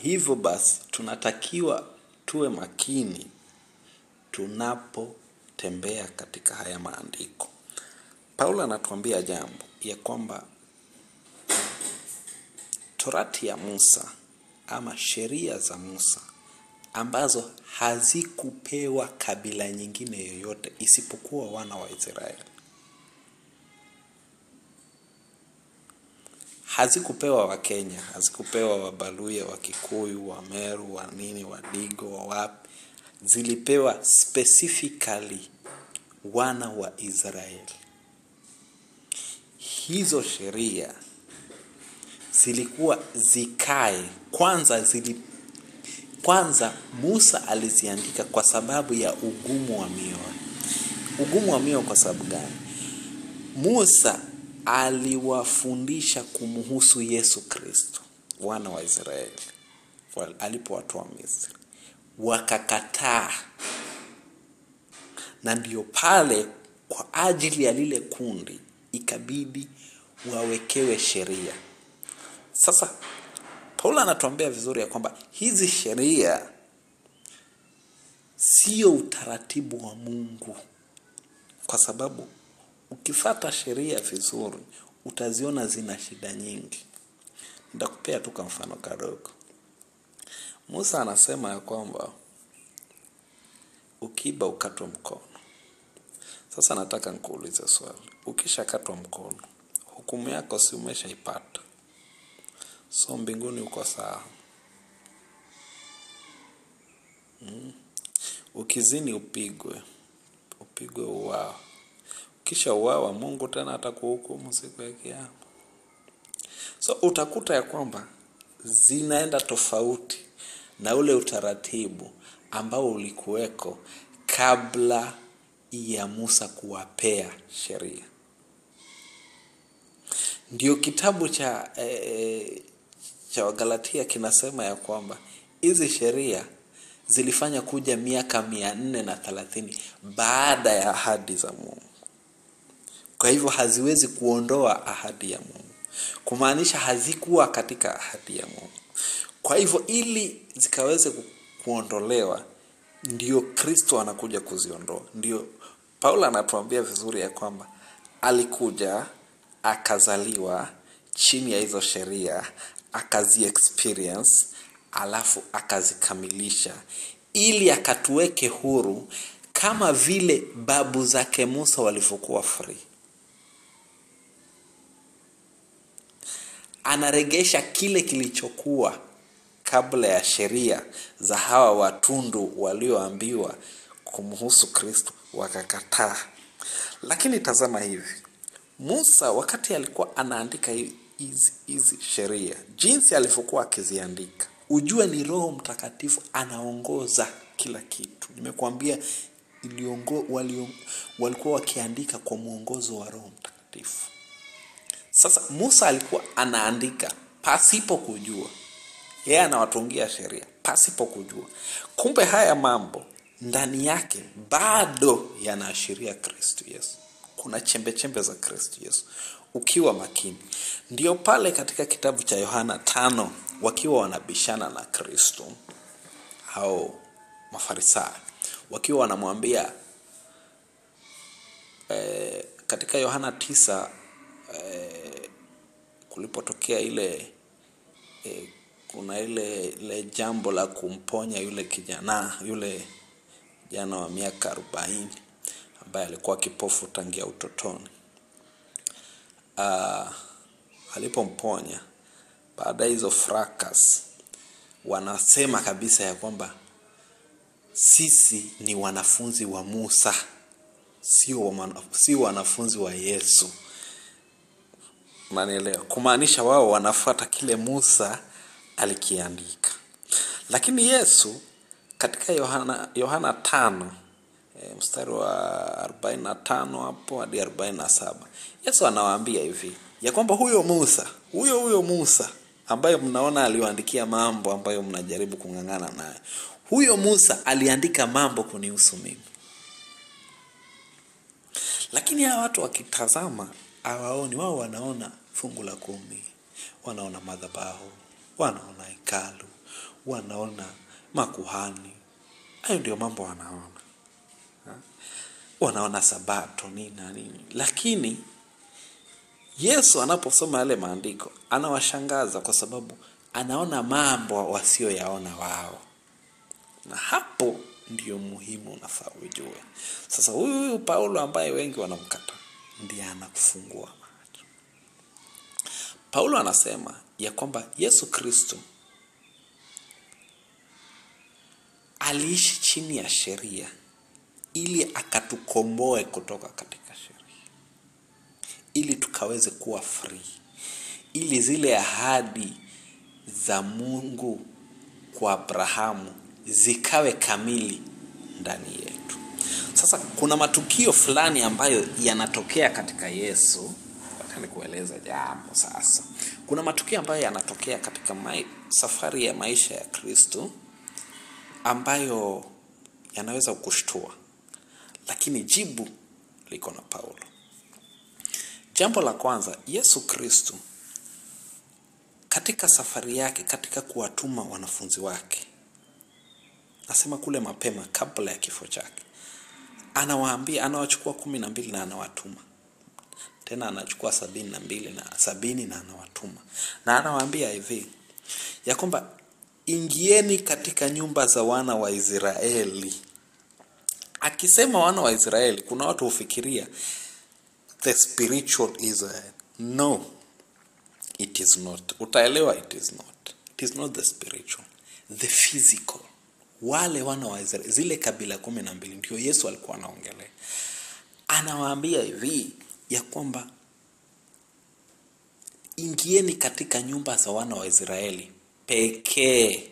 Hivyo basi tunatakiwa tuwe makini tunapotembea katika haya maandiko. Paulo anatuambia jambo ya kwamba Torati ya Musa ama sheria za Musa ambazo hazikupewa kabila nyingine yoyote isipokuwa wana wa Israeli. Hazikupewa wa Kenya, hazikupewa wa Baluya, wa Kikuyu, wa Meru, wa nini, wa Digo, wa wapi. Zilipewa specifically wana wa Israeli. Hizo sheria zilikuwa zikae. Kwanza Musa aliziandika kwa sababu ya ugumu wa mioyo. Ugumu wa mioyo kwa sababu gani? Musa aliwafundisha kumhusu Yesu Kristo wana wa Israeli alipowatoa Misri. Wakakataa. Na ndio pale kwa ajili ya lile kundi ikabidi wawekewe sheria. Sasa Paulo anatuambia vizuri ya kwamba hizi sheria sio utaratibu wa Mungu, kwa sababu ukifuata sheria vizuri utaziona zina shida nyingi. Nitakupea tu mfano kadogo. Musa anasema ya kwamba ukiiba ukatwe mkono. Sasa nataka nikuulize swali. Ukishakatwa mkono, hukumu yako si umeshaipata? So mbinguni uko sawa. Ukizini upigwe uwawe. Kisha uwawa, Mungu tena atakuhukumu siku ya kiyama. So utakuta ya kwamba zinaenda tofauti na ule utaratibu ambao ulikuweko kabla ya Musa kuwapea sheria. Ndio kitabu cha Wagalatia kinasema ya kwamba hizi sheria zilifanya kuja miaka 430 baada ya ahadi za Mungu. Kwa hivyo haziwezi kuondoa ahadi ya Mungu, kumaanisha hazikuwa katika ahadi ya Mungu. Kwa hivyo ili zikaweze kuondolewa, ndio Kristo anakuja kuziondoa. Ndio Paulo anatuambia vizuri ya kwamba alikuja, akazaliwa chini ya hizo sheria, akazi experience, alafu akazikamilisha ili akatuweke huru kama vile babu zake Musa walivyokuwa free. Anaregesha kile kilichokuwa kabla ya sheria za hawa watundu walioambiwa kumhusu Kristo wakakataa. Lakini tazama hivi, Musa wakati alikuwa anaandika hizi sheria, jinsi alivyokuwa akiziandika, ujue ni Roho Mtakatifu anaongoza kila kitu. Nimekuambia walikuwa wakiandika kwa mwongozo wa Roho Mtakatifu. Sasa Musa alikuwa anaandika pasipo kujua. Yeye anawatungia sheria pasipo kujua. Kumbe haya mambo ndani yake bado yanaashiria Kristo Yesu. Kuna chembe za Kristo Yesu ukiwa makini. Ndio pale katika kitabu cha Yohana 5 wakiwa wanabishana na Kristo, hao Mafarisayo wakiwa wanamwambia katika Yohana 9 kulipotokea kuna ile jambo la kumponya yule kijana wa miaka 40 ambaye alikuwa kipofu tangia utotoni. Alipomponya, baada hizo fracas, wanasema kabisa ya kwamba sisi ni wanafunzi wa Musa, sio wanafunzi wa Yesu. Unanielewa? Kumaanisha wao wanafuata kile Musa alikiandika. Lakini Yesu katika Yohana 5 mstari wa 45 hapo hadi 47, Yesu anawaambia hivi ya kwamba huyo Musa ambaye mnaona aliwaandikia mambo ambayo mnajaribu kungangana naye, huyo Musa aliandika mambo kunihusu mimi. Lakini hawa watu wakitazama hawaoni, wao wanaona fungu la 10, wanaona madhabahu, wanaona hekalu, wanaona makuhani. Hayo ndio mambo wanaona. Wanaona sabato nini na nini. Lakini Yesu anaposoma yale maandiko anawashangaza kwa sababu anaona mambo wasioyaona wao. Na hapo ndio muhimu unafaa ujue. Sasa huyu Paulo ambaye wengi wanamkata ndiye anakufungua macho. Paulo anasema ya kwamba Yesu Kristo aliishi chini ya sheria ili akatukomboe kutoka katika sheria, ili tukaweze kuwa free, ili zile ahadi za Mungu kwa Abrahamu zikawe kamili ndani yetu. Sasa kuna matukio fulani ambayo yanatokea katika Yesu. Nataka nikueleza jambo sasa. Kuna matukio ambayo yanatokea katika safari ya maisha ya Kristo ambayo yanaweza kukushtua, lakini jibu liko na Paulo. Jambo la kwanza, Yesu Kristo katika safari yake, katika kuwatuma wanafunzi wake, nasema kule mapema kabla ya kifo chake, anawaambia, anawachukua 12 na anawatuma. Tena anachukua 70 na anawatuma. Na anawaambia hivi ya kwamba ingieni katika nyumba za wana wa Israeli. Akisema wana wa Israeli, kuna watu hufikiria the spiritual Israel. No, it is not. Utaelewa it is not. It is not the spiritual, the physical. Wale wana wa Israeli, zile kabila 12 ndio Yesu alikuwa anaongelea. Anawaambia hivi ya kwamba ingieni katika nyumba za wana wa Israeli pekee,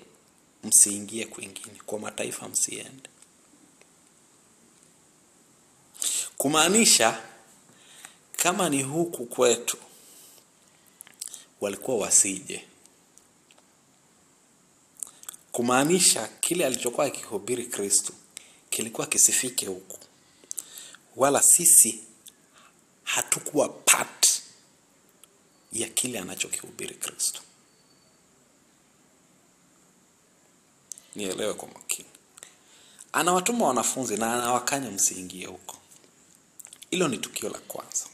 msiingie kwingine, kwa mataifa msiende. Kumaanisha kama ni huku kwetu walikuwa wasije. Kumaanisha kile alichokuwa akihubiri Kristo kilikuwa kisifike huku, wala sisi hatukuwa part ya kile anachokihubiri Kristo. Nielewe kwa makini. Anawatuma wanafunzi na anawakanya msiingie huko. Hilo ni tukio la kwanza.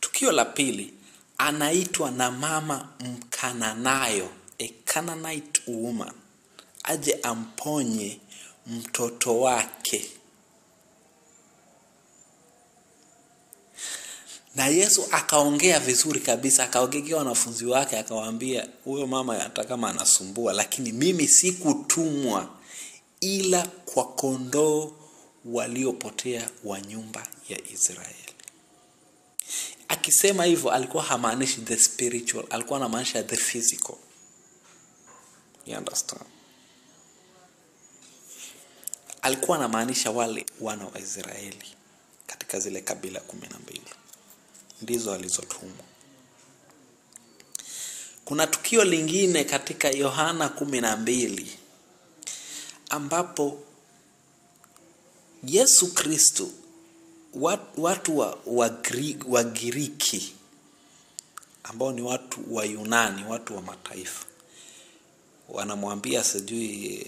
Tukio la pili, anaitwa na mama Mkananayo, a Canaanite woman, aje amponye mtoto wake. Na Yesu akaongea vizuri kabisa, akaongea wanafunzi wake, akawaambia huyo mama hata kama anasumbua, lakini mimi sikutumwa ila kwa kondoo waliopotea wa nyumba ya Israeli. Akisema hivyo alikuwa hamaanishi the spiritual, alikuwa anamaanisha the physical. You understand? Alikuwa anamaanisha wale wana wa Israeli katika zile kabila 12. Ndizo alizotumwa. Kuna tukio lingine katika Yohana 12 ambapo Yesu Kristo, watu wa Giriki ambao ni watu wa Yunani, watu wa mataifa, wanamwambia sijui